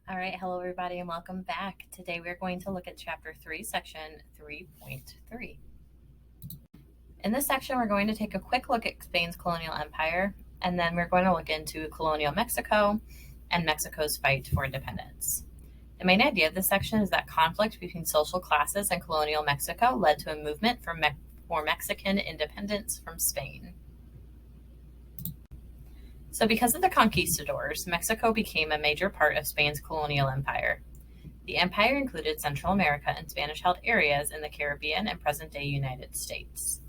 All right, hello everybody and welcome back. Today we're going to look at Chapter 3, Section 3.3. In this section, we're going to take a quick look at Spain's colonial empire, and then we're going to look into colonial Mexico and Mexico's fight for independence. The main idea of this section is that conflict between social classes in colonial Mexico led to a movement for Mexican independence from Spain. So because of the conquistadors, Mexico became a major part of Spain's colonial empire. The empire included Central America and Spanish-held areas in the Caribbean and present-day United States.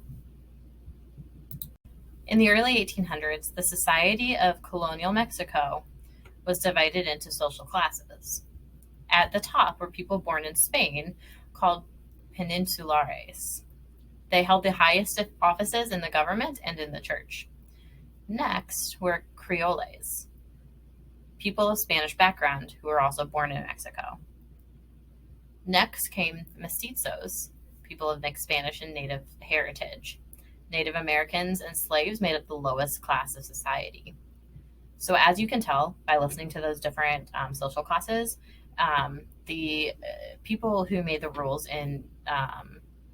In the early 1800s, the society of colonial Mexico was divided into social classes. At the top were people born in Spain, called peninsulares. They held the highest offices in the government and in the church. Next were Creoles, people of Spanish background who were also born in Mexico. Next came mestizos, people of mixed Spanish and Native heritage. Native Americans and slaves made up the lowest class of society. So as you can tell by listening to those different social classes, the people who made the rules in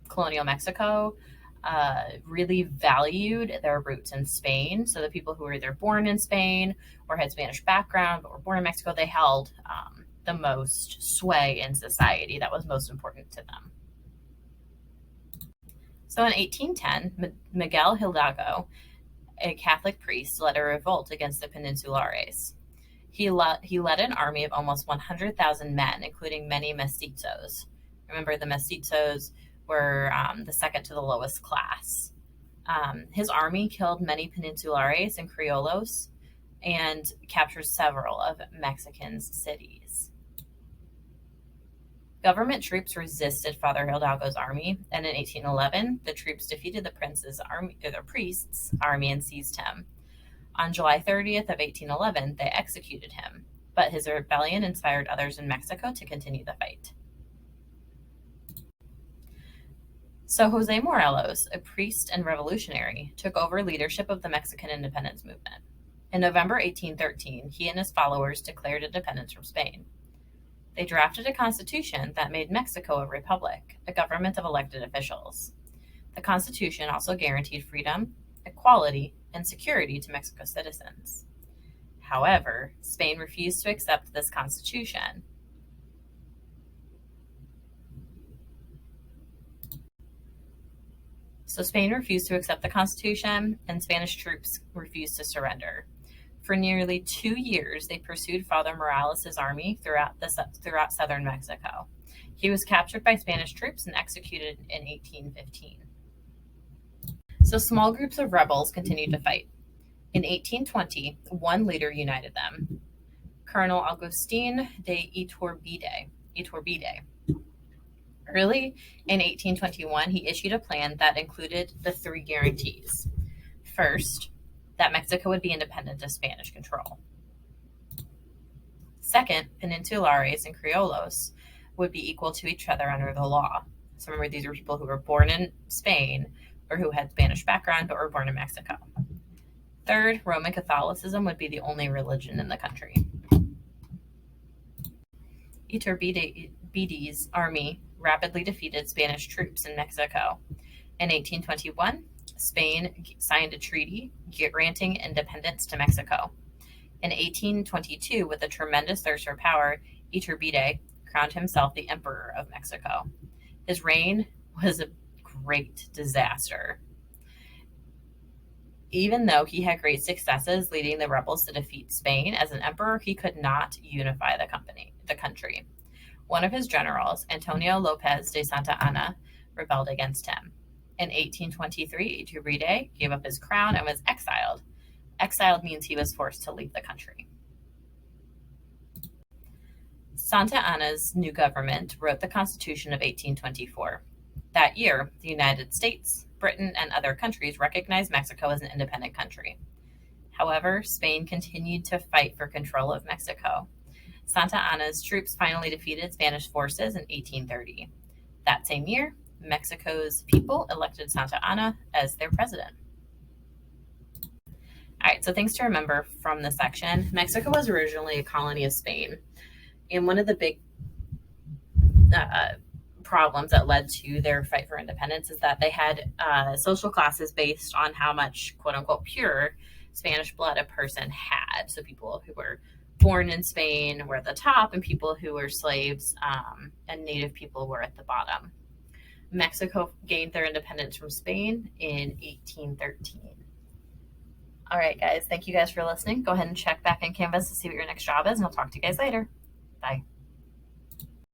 colonial Mexico really valued their roots in Spain. So the people who were either born in Spain or had Spanish background but were born in Mexico, they held the most sway in society. That was most important to them. So in 1810, Miguel Hidalgo, a Catholic priest, led a revolt against the Peninsulares. He led an army of almost 100,000 men, including many mestizos. Remember, the mestizos were the second to the lowest class. His army killed many Peninsulares and Criollos and captured several of Mexico's cities. Government troops resisted Father Hidalgo's army, and in 1811, the troops defeated the priest's army and seized him. On July 30th of 1811, they executed him, but his rebellion inspired others in Mexico to continue the fight. So Jose Morelos, a priest and revolutionary, took over leadership of the Mexican independence movement. In November 1813, he and his followers declared independence from Spain. They drafted a constitution that made Mexico a republic, a government of elected officials. The constitution also guaranteed freedom, equality, and security to Mexico's citizens. However, Spain refused to accept this constitution. So Spain refused to accept the Constitution, and Spanish troops refused to surrender. For nearly 2 years, they pursued Father Morales' army throughout southern Mexico. He was captured by Spanish troops and executed in 1815. So small groups of rebels continued to fight. In 1820, one leader united them, Colonel Agustin de Iturbide. Early in 1821, he issued a plan that included the 3 guarantees. First, that Mexico would be independent of Spanish control. Second, Peninsulares and Criollos would be equal to each other under the law. So remember, these were people who were born in Spain or who had Spanish background but were born in Mexico. Third, Roman Catholicism would be the only religion in the country. Iturbide's army rapidly defeated Spanish troops in Mexico. In 1821, Spain signed a treaty granting independence to Mexico. In 1822, with a tremendous thirst for power, Iturbide crowned himself the Emperor of Mexico. His reign was a great disaster. Even though he had great successes leading the rebels to defeat Spain, as an emperor, he could not unify the country. One of his generals, Antonio Lopez de Santa Anna, rebelled against him. In 1823, Iturbide gave up his crown and was exiled. Exiled means he was forced to leave the country. Santa Anna's new government wrote the Constitution of 1824. That year, the United States, Britain, and other countries recognized Mexico as an independent country. However, Spain continued to fight for control of Mexico. Santa Anna's troops finally defeated Spanish forces in 1830. That same year, Mexico's people elected Santa Anna as their president. All right, so things to remember from this section. Mexico was originally a colony of Spain, And one of the big problems that led to their fight for independence is that they had social classes based on how much quote unquote pure Spanish blood a person had. So people who were born in Spain were at the top, and people who were slaves and native people were at the bottom. Mexico gained their independence from Spain in 1813. All right, guys. Thank you guys for listening. Go ahead and check back in Canvas to see what your next job is, and I'll talk to you guys later. Bye.